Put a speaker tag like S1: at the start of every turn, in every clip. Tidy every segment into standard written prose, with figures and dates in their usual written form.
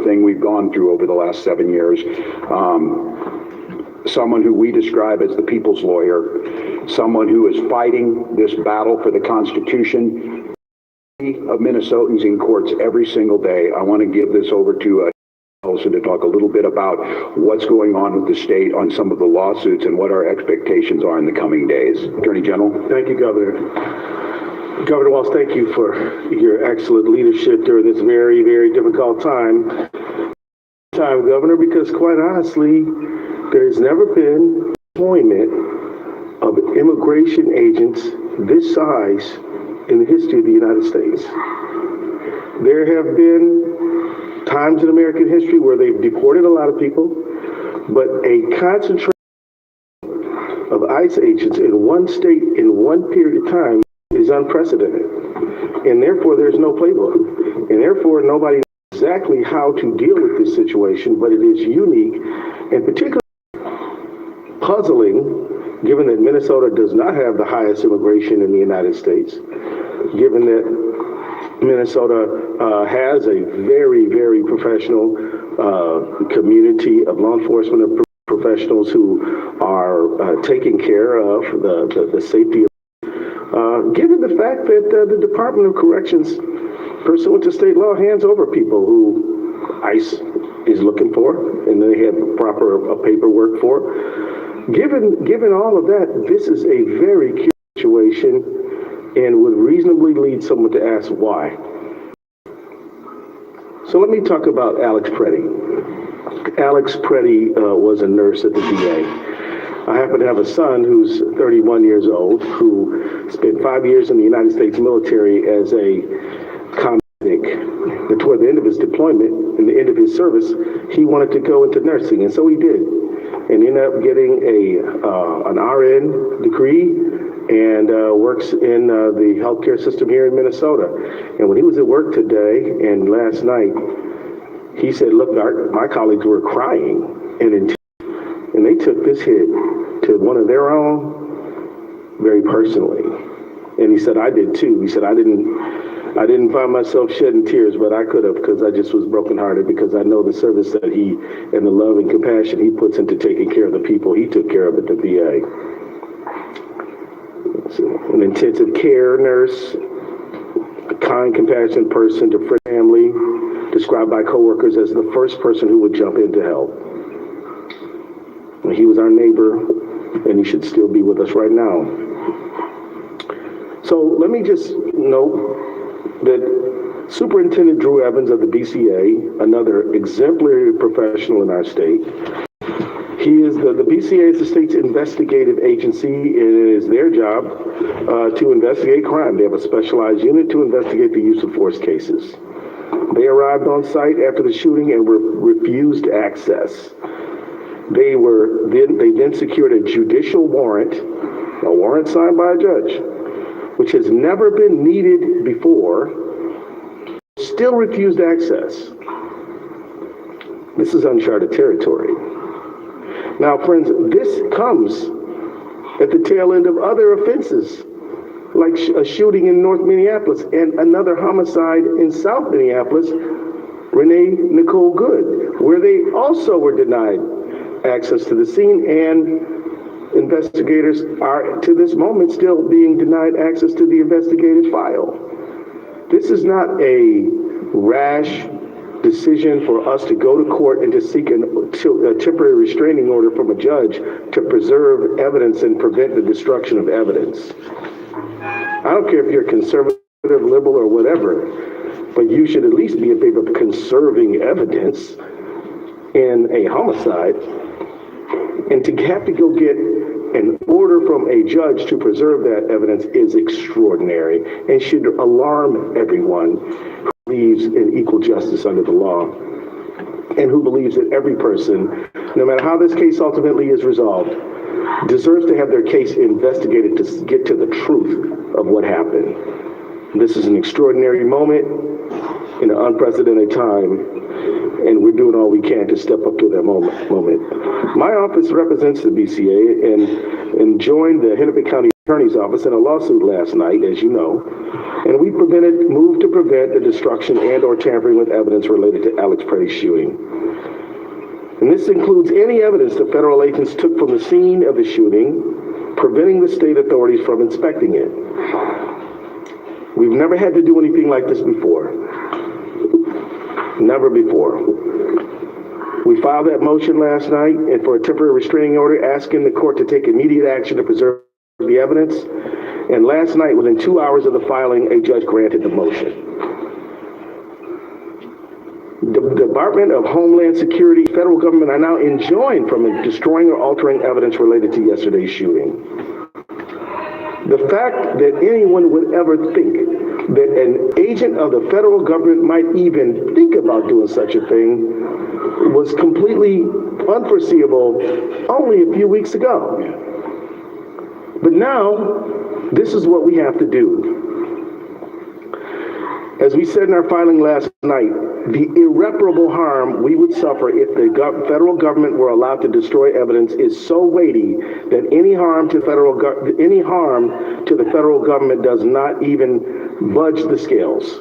S1: everything we've gone through over the last 7 years. Someone who we describe as the people's lawyer, someone who is fighting this battle for the Constitution of Minnesotans in courts every single day. I want to give this over to also to talk a little bit about what's going on with the state on some of the lawsuits and what our expectations are in the coming days. Attorney General.
S2: Thank you, Governor. Governor Walz, thank you for your excellent leadership during this very, very difficult time, Governor, because quite honestly, there's never been deployment of immigration agents this size in the history of the United States. There have been times in American history where they've deported a lot of people, but a concentration of ICE agents in one state in one period of time is unprecedented. And therefore, there's no playbook. And therefore, nobody knows exactly how to deal with this situation, but it is unique and particularly puzzling, given that Minnesota does not have the highest immigration in the United States, given that Minnesota has a very, very professional community of law enforcement professionals who are taking care of the safety of given the fact that the Department of Corrections, pursuant to state law, hands over people who ICE is looking for and they have proper paperwork for. Given all of that, this is a very curious situation and would reasonably lead someone to ask why. So let me talk about Alex Preddy. Alex Preddy was a nurse at the VA. I happen to have a son who's 31 years old, who spent 5 years in the United States military as a combat medic. And toward the end of his deployment and the end of his service, he wanted to go into nursing, and so he did. And ended up getting an RN degree and works in the healthcare system here in Minnesota. And when he was at work today and last night, he said, look, my colleagues were crying and they took this hit to one of their own very personally. And he said, I did too. He said, I didn't find myself shedding tears, but I could have, because I just was brokenhearted, because I know the service that he and the love and compassion he puts into taking care of the people he took care of at the VA. So, an intensive care nurse, a kind, compassionate person to family, described by coworkers as the first person who would jump in to help. He was our neighbor, and he should still be with us right now. So let me just note that Superintendent Drew Evans of the BCA, another exemplary professional in our state, he is the BCA is the state's investigative agency. It is their job to investigate crime. They have a specialized unit to investigate the use of force cases. They arrived on site after the shooting and were refused access. They then secured a judicial warrant, a warrant signed by a judge, which has never been needed before, still refused access. This is uncharted territory. Now, friends, this comes at the tail end of other offenses, like a shooting in North Minneapolis and another homicide in South Minneapolis, Renee Nicole Good, where they also were denied access to the scene, and investigators are, to this moment, still being denied access to the investigative file. This is not a rash decision for us to go to court and to seek a temporary restraining order from a judge to preserve evidence and prevent the destruction of evidence. I don't care if you're conservative, liberal, or whatever, but you should at least be in favor of conserving evidence in a homicide. And to have to go get an order from a judge to preserve that evidence is extraordinary and should alarm everyone who believes in equal justice under the law and who believes that every person, no matter how this case ultimately is resolved, deserves to have their case investigated to get to the truth of what happened. This is an extraordinary moment in an unprecedented time, and we're doing all we can to step up to that moment. My office represents the BCA and joined the Hennepin County Attorney's Office in a lawsuit last night, as you know, And we moved to prevent the destruction and or tampering with evidence related to Alex Pretty's shooting. And this includes any evidence that federal agents took from the scene of the shooting, preventing the state authorities from inspecting it. We've never had to do anything like this before. Never before. We filed that motion last night and for a temporary restraining order asking the court to take immediate action to preserve the evidence. And last night, within 2 hours of the filing, a judge granted the motion. The Department of Homeland Security, federal government are now enjoined from destroying or altering evidence related to yesterday's shooting. The fact that anyone would ever think that an agent of the federal government might even think about doing such a thing was completely unforeseeable only a few weeks ago. But now, this is what we have to do. As we said in our filing last night, the irreparable harm we would suffer if the federal government were allowed to destroy evidence is so weighty that any harm to the federal government does not even budge the scales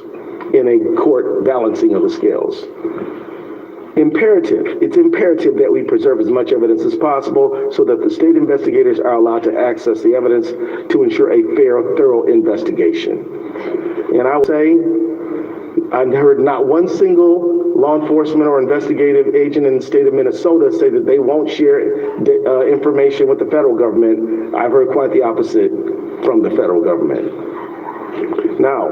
S2: in a court balancing of the scales. It's imperative that we preserve as much evidence as possible so that the state investigators are allowed to access the evidence to ensure a fair, thorough investigation. And I will say, I've heard not one single law enforcement or investigative agent in the state of Minnesota say that they won't share information with the federal government. I've heard quite the opposite from the federal government. Now,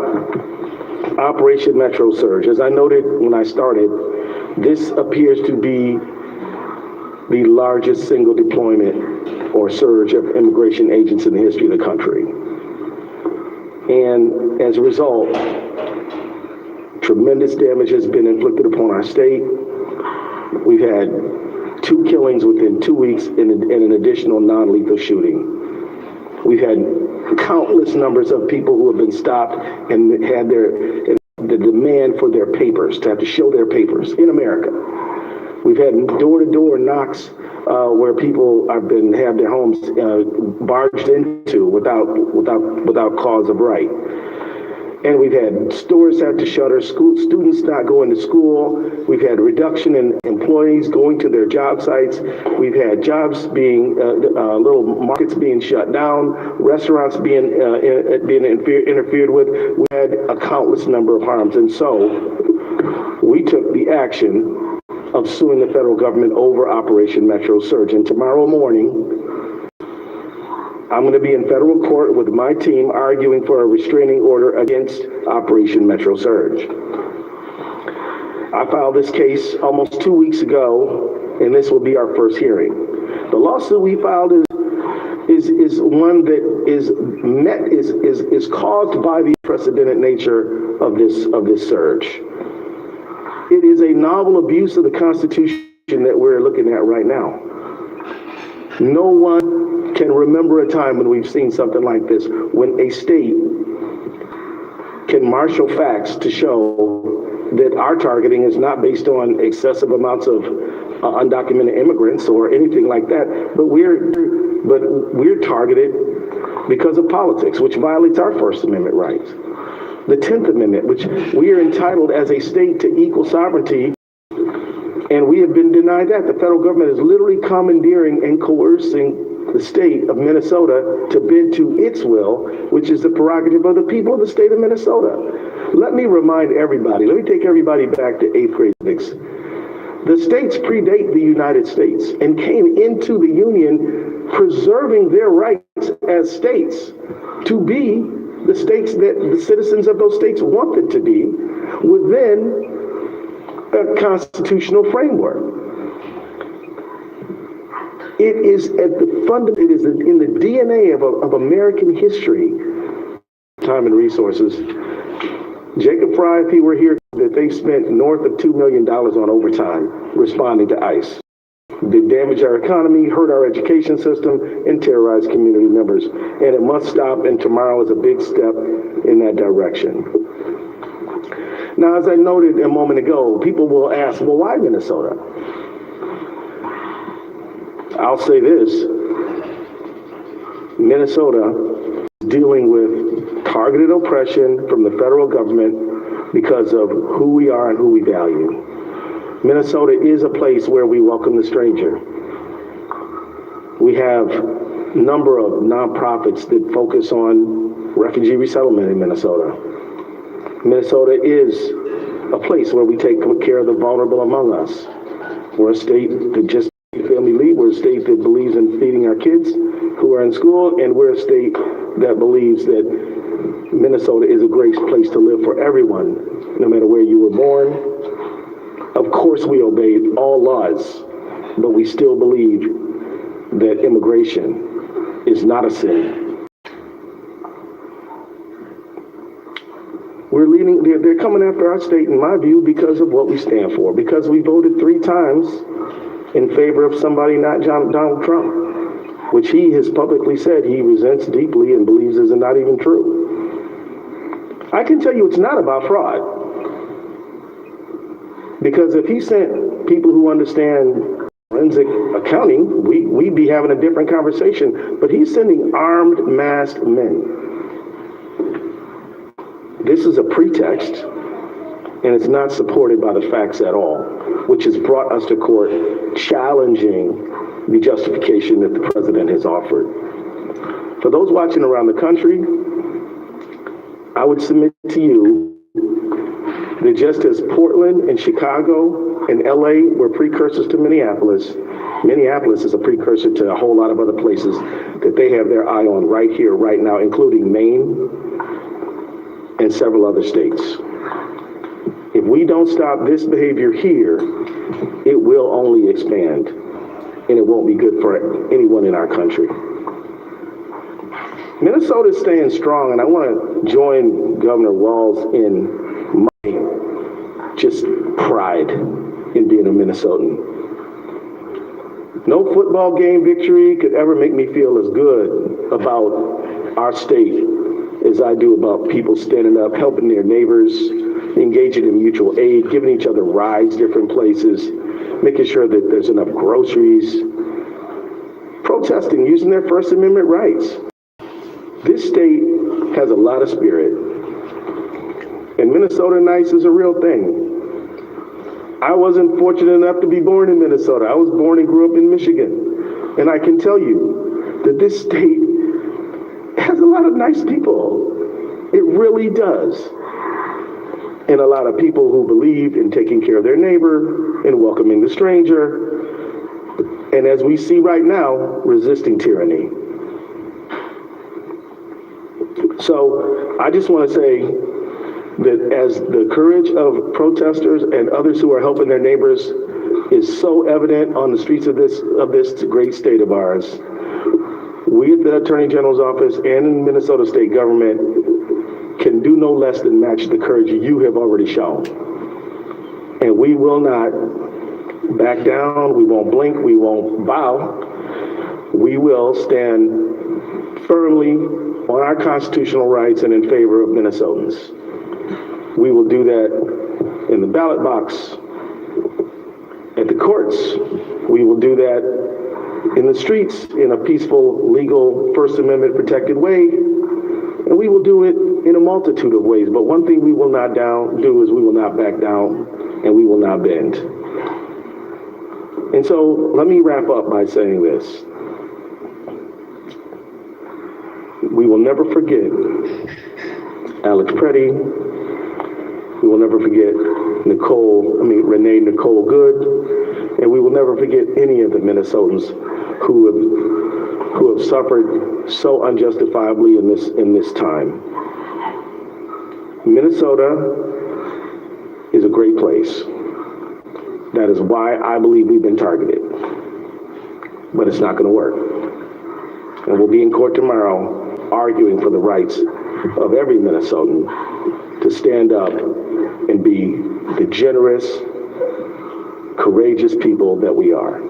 S2: Operation Metro Surge. As I noted when I started, this appears to be the largest single deployment or surge of immigration agents in the history of the country. And as a result, tremendous damage has been inflicted upon our state. We've had 2 killings within 2 weeks and an additional non-lethal shooting. We've had countless numbers of people who have been stopped and had the demand for their papers, to have to show their papers in America. We've had door-to-door knocks where people have their homes barged into without cause of right. And we've had stores have to shutter, students not going to school. We've had reduction in employees going to their job sites. We've had jobs being, little markets being shut down, restaurants being interfered with. We had a countless number of harms. And so we took the action of suing the federal government over Operation Metro Surge. And tomorrow morning, I'm going to be in federal court with my team arguing for a restraining order against Operation Metro Surge. I filed this case almost 2 weeks ago, and this will be our first hearing. The lawsuit we filed is one that is caused by the unprecedented nature of this surge. It is a novel abuse of the Constitution that we're looking at right now. No one can remember a time when we've seen something like this, when a state can marshal facts to show that our targeting is not based on excessive amounts of undocumented immigrants or anything like that, but we're targeted because of politics, which violates our First Amendment rights. The 10th Amendment, which we are entitled as a state to equal sovereignty, and we have been denied that. The federal government is literally commandeering and coercing the state of Minnesota to bend to its will, which is the prerogative of the people of the state of Minnesota. Let me remind everybody, let me take everybody back to 8th grade civics. The states predate the United States and came into the Union preserving their rights as states to be the states that the citizens of those states wanted to be within a constitutional framework. It is at the it is in the DNA of American history, time and resources. Jacob Fry, if he were here, that they've spent north of $2 million on overtime responding to ICE. They damage our economy, hurt our education system, and terrorize community members. And it must stop, and tomorrow is a big step in that direction. Now, as I noted a moment ago, people will ask, well, why Minnesota? I'll say this. Minnesota is dealing with targeted oppression from the federal government because of who we are and who we value. Minnesota is a place where we welcome the stranger. We have a number of nonprofits that focus on refugee resettlement in Minnesota. Minnesota is a place where we take care of the vulnerable among us. We're a state that just family leave. We're a state that believes in feeding our kids who are in school, and we're a state that believes that Minnesota is a great place to live for everyone, no matter where you were born. Of course, we obeyed all laws, but we still believe that immigration is not a sin. They're coming after our state, in my view, because of what we stand for, because we voted 3 times in favor of somebody not Donald Trump, which he has publicly said he resents deeply and believes is not even true. I can tell you it's not about fraud. Because if he sent people who understand forensic accounting, we'd be having a different conversation. But he's sending armed, masked men. This is a pretext, and it's not supported by the facts at all, which has brought us to court challenging the justification that the president has offered. For those watching around the country, I would submit to you that just as Portland and Chicago and LA were precursors to Minneapolis, Minneapolis is a precursor to a whole lot of other places that they have their eye on right here, right now, including Maine and several other states. If we don't stop this behavior here, it will only expand, and it won't be good for anyone in our country. Minnesota is staying strong, and I want to join Governor Walz in my just pride in being a Minnesotan. No football game victory could ever make me feel as good about our state as I do about people standing up, helping their neighbors, engaging in mutual aid, giving each other rides different places, making sure that there's enough groceries, protesting, using their First Amendment rights. This state has a lot of spirit, and Minnesota nice is a real thing. I wasn't fortunate enough to be born in Minnesota. I was born and grew up in Michigan, and I can tell you that this state has a lot of nice people. It really does. And a lot of people who believe in taking care of their neighbor and welcoming the stranger, and as we see right now, resisting tyranny. So I just want to say that as the courage of protesters and others who are helping their neighbors is so evident on the streets of this great state of ours, we at the Attorney General's office and in Minnesota state government can do no less than match the courage you have already shown. And we will not back down, we won't blink, we won't bow. We will stand firmly on our constitutional rights and in favor of Minnesotans. We will do that in the ballot box, at the courts. We will do that in the streets in a peaceful, legal, First Amendment protected way. And we will do it in a multitude of ways. But one thing we will not do is we will not back down and we will not bend. And so let me wrap up by saying this. We will never forget Alex Preddy. We will never forget Renee Nicole Good. And we will never forget any of the Minnesotans who have suffered so unjustifiably in this time. Minnesota is a great place. That is why I believe we've been targeted. But it's not going to work. And we'll be in court tomorrow arguing for the rights of every Minnesotan to stand up and be the generous, courageous people that we are.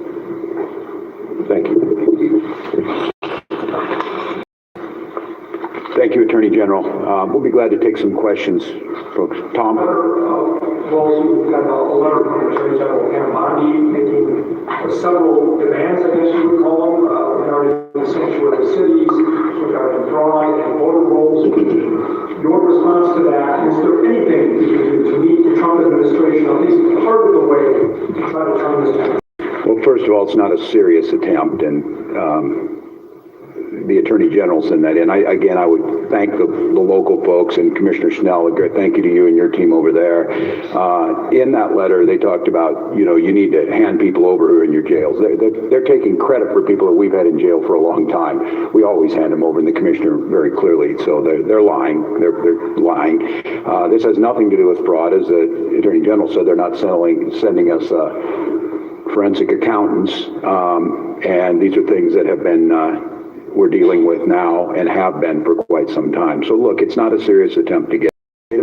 S2: Thank you.
S1: Thank you, Attorney General. We'll be glad to take some questions, folks. Tom?
S3: Well, we've got a letter from the Attorney General Campbell making several demands, I guess you would call them, regarding the sanctuary cities, regarding fraud and voter rolls. to that? And is there anything we can do to meet the Trump administration, at least part of the way, to try to turn this down?
S1: Well, first of all, it's not a serious attempt, and the Attorney General sent that in. I would thank the local folks and Commissioner Snell. A great thank you to you and your team over there. In that letter, they talked about, you need to hand people over who are in your jails. They're taking credit for people that we've had in jail for a long time. We always hand them over, and the Commissioner very clearly. So they're lying. They're lying. This has nothing to do with fraud. As the Attorney General said, they're not sending us forensic accountants, and these are things that have been we're dealing with now and have been for quite some time. So look, it's not a serious attempt to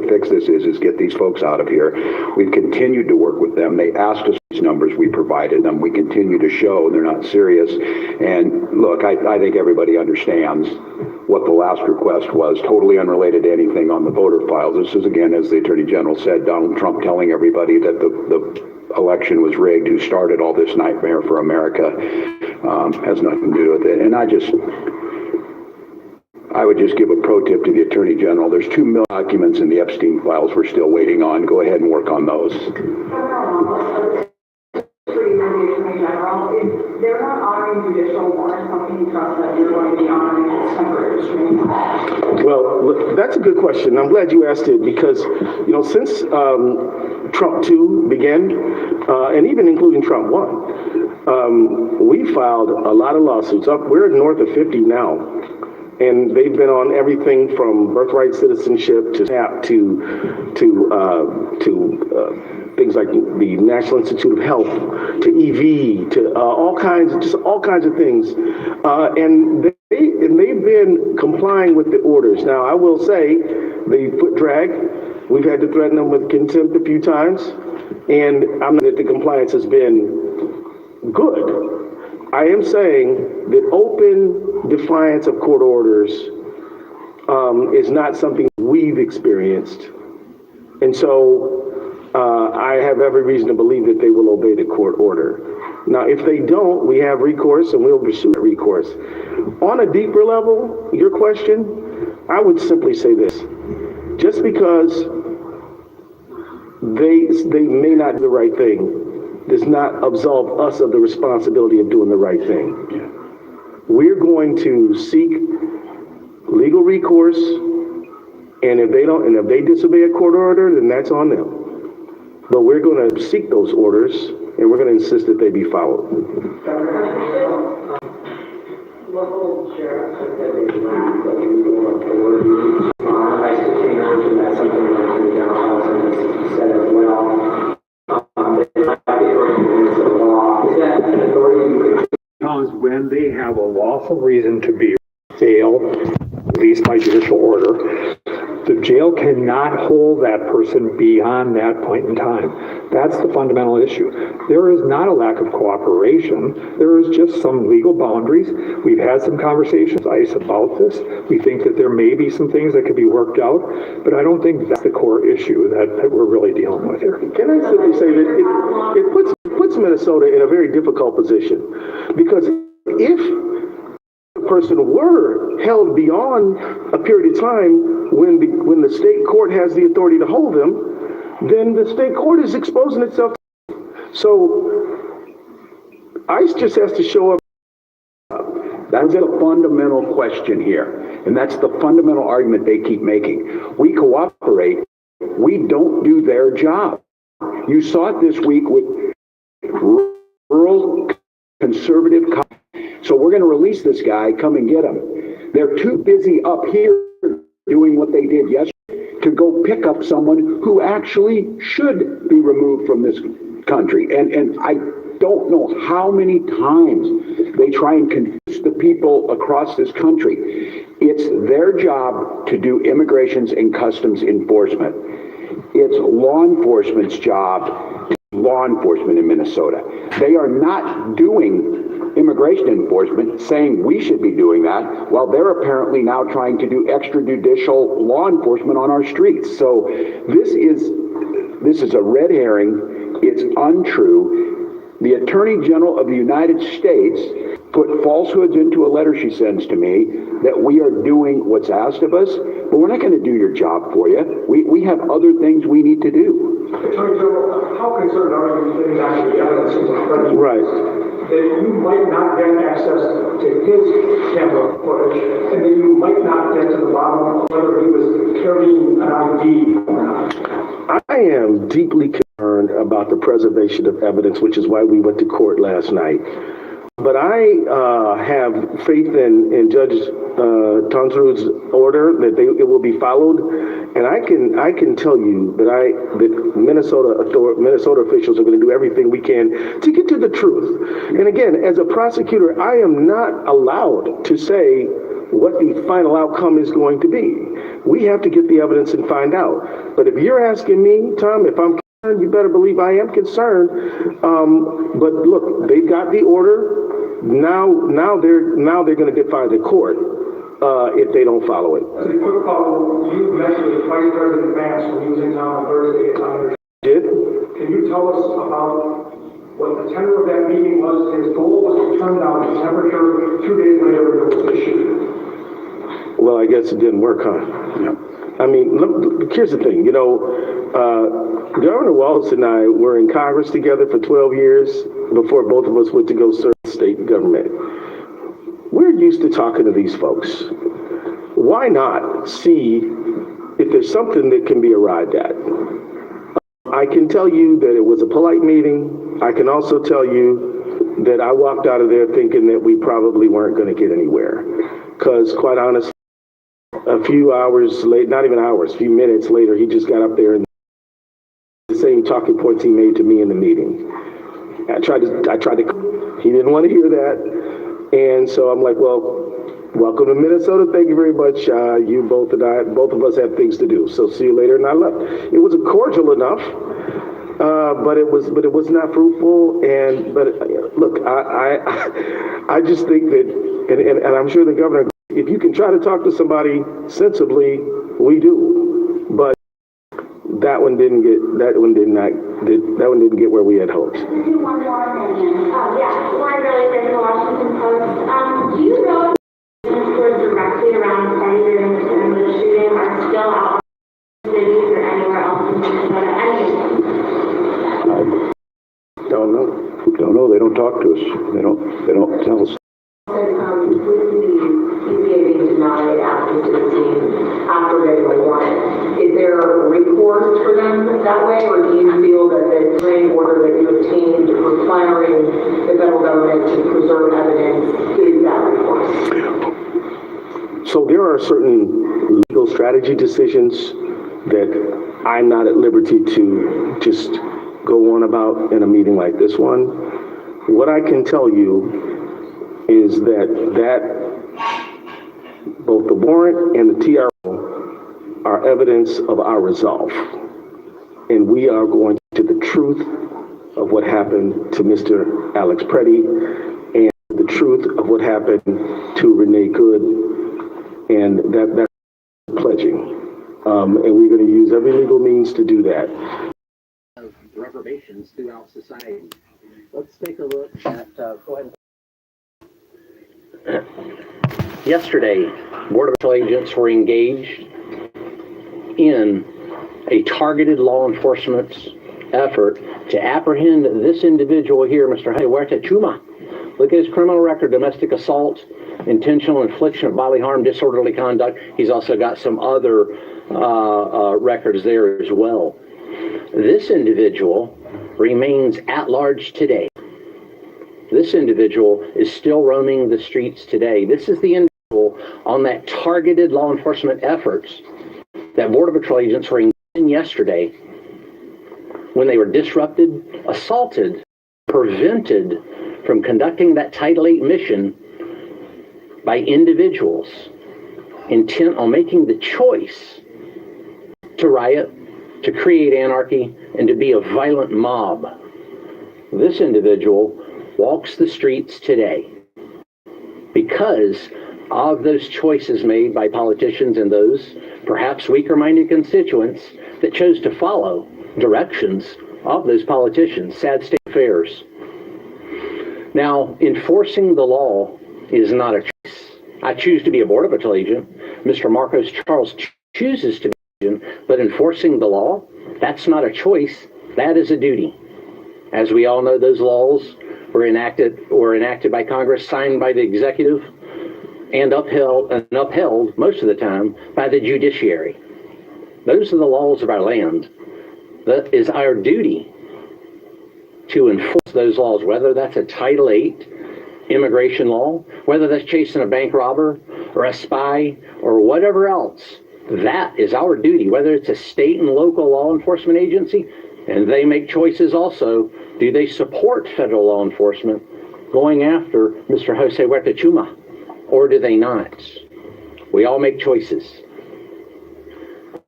S1: fix this is get these folks out of here. We've continued to work with them. They asked us these numbers, we provided them. We continue to show they're not serious. And look, I think everybody understands what the last request was, totally unrelated to anything on the voter files. This is, again, as the Attorney General said, Donald Trump telling everybody that the election was rigged, who started all this nightmare for America, has nothing to do with it. And I would just give a pro tip to the Attorney General. There's 2 million documents in the Epstein files we're still waiting on. Go ahead and work on those.
S4: If they're not honoring judicial warrants, how can you trust that you're going to be honoring temporary restraining orders?
S2: Well, look, that's a good question. I'm glad you asked it because, since Trump 2 began, and even including Trump 1, we filed a lot of lawsuits. We're north of 50 now. And they've been on everything from birthright citizenship to SNAP to things like the National Institute of Health, to EV, to all kinds of things. And they've been complying with the orders. Now, I will say, the foot drag, we've had to threaten them with contempt a few times, and I'm not that the compliance has been good. I am saying that open defiance of court orders is not something we've experienced. And so I have every reason to believe that they will obey the court order. Now, if they don't, we have recourse and we'll pursue that recourse. On a deeper level, your question, I would simply say this. Just because they may not do the right thing does not absolve us of the responsibility of doing the right thing. We're going to seek legal recourse, and if they disobey a court order, then that's on them. But we're going to seek those orders, and we're going to insist that they be followed.
S4: Local sheriffs have said they lack the legal authority on ICE detainers, and that's something that the General has said as well. They lack the authority of the law. Is that an authority you could?
S5: Because when they have a lawful reason to be jail, released by judicial order, the jail cannot hold that person beyond that point in time. That's the fundamental issue. There is not a lack of cooperation. There is just some legal boundaries. We've had some conversations, ICE, about this. We think that there may be some things that could be worked out, but I don't think that's the core issue that we're really dealing with here.
S2: Can I simply say that it puts Minnesota in a very difficult position, because if the person were held beyond a period of time when the state court has the authority to hold them, then the state court is exposing itself. So ICE just has to show up.
S1: That's the fundamental question here, and that's the fundamental argument they keep making. We cooperate. We don't do their job. You saw it this week with rural conservative cops. So we're going to release this guy, come and get him. They're too busy up here doing what they did yesterday to go pick up someone who actually should be removed from this country. And I don't know how many times they try and confuse the people across this country. It's their job to do immigrations and customs enforcement. It's law enforcement's job to do law enforcement in Minnesota. They are not doing immigration enforcement, saying we should be doing that, while they're apparently now trying to do extrajudicial law enforcement on our streets. So this is a red herring. It's untrue. The Attorney General of the United States put falsehoods into a letter she sends to me that we are doing what's asked of us, but we're not going to do your job for you. We have other things we need to do.
S3: Attorney General, how concerned are you getting back to the evidence in the president?
S2: Right.
S3: That you might not get access to his camera footage, and that you might not get to the bottom of whether he was carrying an ID or not.
S2: I am deeply concerned about the preservation of evidence, which is why we went to court last night. But I have faith in Judge Tonsrud's order that it will be followed, and I can tell you that Minnesota officials are going to do everything we can to get to the truth. And again, as a prosecutor, I am not allowed to say what the final outcome is going to be. We have to get the evidence and find out. But if you're asking me, Tom, if I'm concerned, you better believe I am concerned. But look, they've got the order. Now they're going to defy the court if they don't follow it.
S3: As a quick follow, you met with Vice President Vance when he was in town on Thursday.
S2: Did?
S3: Can you tell us about what the tenor of that meeting was? His goal was to turn down the temperature. 2 days later, it was issued.
S2: Well, I guess it didn't work, huh?
S1: Yeah.
S2: I mean, look, here's the thing. Governor Wallace and I were in Congress together for 12 years before both of us went to go serve state government. We're used to talking to these folks. Why not see if there's something that can be arrived at? I can tell you that it was a polite meeting. I can also tell you that I walked out of there thinking that we probably weren't going to get anywhere. Because quite honestly, a few hours late, not even hours, a few minutes later, he just got up there and the same talking points he made to me in the meeting. I tried to, he didn't want to hear that. And so I'm like, well, welcome to Minnesota. Thank you very much. You both of us have things to do. So see you later. And I left. It was cordial enough, but it was not fruitful. But look, I just think that, and I'm sure the governor, if you can try to talk to somebody sensibly, we do. But that one didn't get where we had hoped.
S6: One more opinion. One really quick, the Washington Post. Do you know if who are directly around party during the time of the shooting are still out in cities or anywhere else in Minnesota?
S2: Don't know.
S1: Don't know. They don't talk to us. They don't tell us.
S7: With the EPA being denied access to the scene after they were warned, is there a recourse for them that way, or do you feel that the training order that you obtained requiring the federal government to preserve evidence is that recourse?
S2: So there are certain legal strategy decisions that I'm not at liberty to just go on about in a meeting like this one. What I can tell you is that both the warrant and the TRO are evidence of our resolve. And we are going to the truth of what happened to Mr. Alex Preddy and the truth of what happened to Renee Good. And that's pledging. And we're going to use every legal means to do that.
S8: Of reprobations throughout society. Let's take a look at, go ahead. Yesterday, Border Patrol agents were engaged in a targeted law enforcement effort to apprehend this individual here, Mr. Huerta Chuma. Look at his criminal record: domestic assault, intentional infliction of bodily harm, disorderly conduct. He's also got some other records there as well. This individual remains at large today. This individual is still roaming the streets today. This is the individual on that targeted law enforcement efforts that Border Patrol agents were engaged in yesterday when they were disrupted, assaulted, prevented from conducting that Title VIII mission by individuals intent on making the choice to riot, to create anarchy, and to be a violent mob. This individual walks the streets today because of those choices made by politicians and those perhaps weaker-minded constituents that chose to follow directions of those politicians. Sad state of affairs. Now, enforcing the law is not a choice. I choose to be a Border Patrol agent. Mr. Marcos Charles chooses to be an agent, but enforcing the law, that's not a choice. That is a duty. As we all know, those laws were enacted by Congress, signed by the executive, and upheld most of the time by the judiciary. Those are the laws of our land. That is our duty to enforce those laws, whether that's a Title VIII immigration law, whether that's chasing a bank robber or a spy or whatever else. That is our duty, whether it's a state and local law enforcement agency, and they make choices also. Do they support federal law enforcement going after Mr. Jose Huerta, or do they not? We all make choices.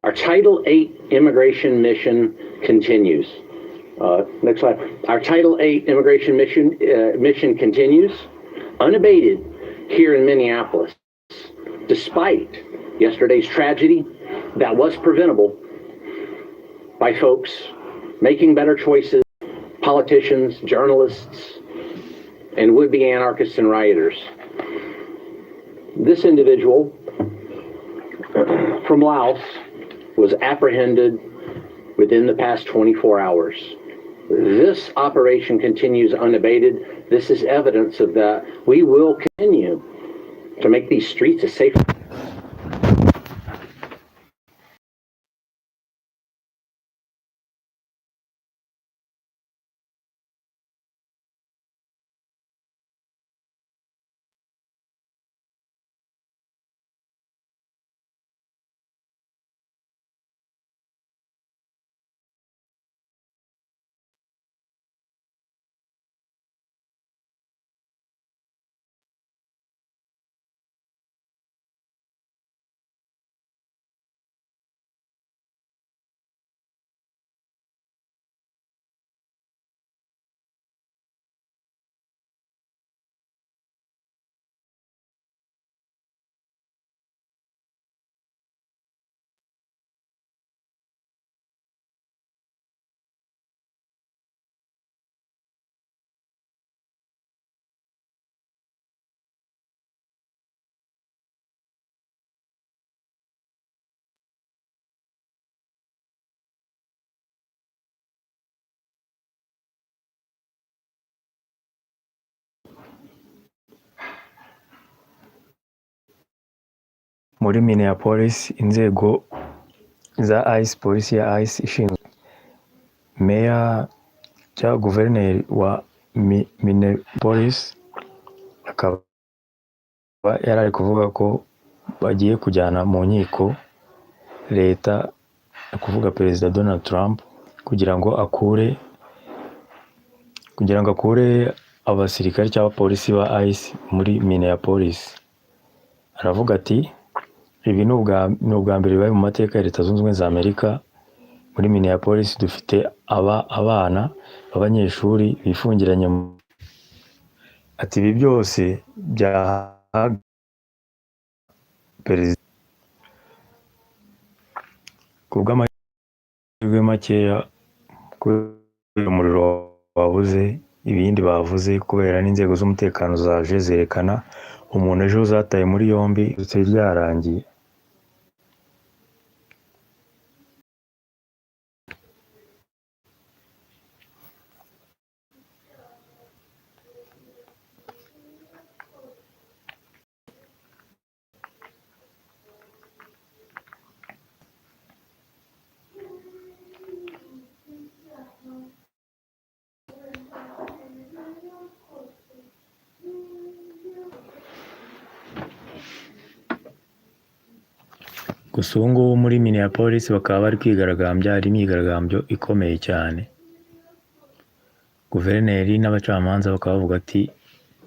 S8: Our Title VIII immigration mission continues. Next slide. Our Title VIII immigration mission continues unabated here in Minneapolis, despite yesterday's tragedy that was preventable by folks making better choices, politicians, journalists, and would-be anarchists and rioters. This individual from Laos was apprehended within the past 24 hours. This operation continues unabated. This is evidence of that. We will continue to make these streets a safe.
S9: Muri Minneapolis, inzego za ICE, polisi ya ICE ishinzwe meya cyangwa guverineri wa Minneapolis akaba yari ari kuvuga ko bagiye kujyana mu nkiko leta, kuvuga Perezida Donald Trump, kugira ngo akure abasirikare cyangwa polisi ba ICE muri Minneapolis. Aravuga ati ibi ni ubwa mbere bibaye mu mateka ya Leta Zunze Ubumwe za Amerika. Muri Minneapolis dufite abana b'abanyeshuri bifungiranye. Ati ibi byose byaha perezida ku bw'amahirwe makeya kubera umuriro wabuze, ibindi bavuze kubera n'inzego z'umutekano zaje zerekana umuntu ejo zataye muri yombi byarangiye. Gusa ubu ngubu muri Minneapolis bakaba bari kwigaragambya, hari imyigaragambyo ikomeye cyane. Guverineri n'abacamanza bakaba bavuga ati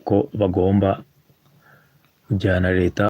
S9: ko bagomba kujyana leta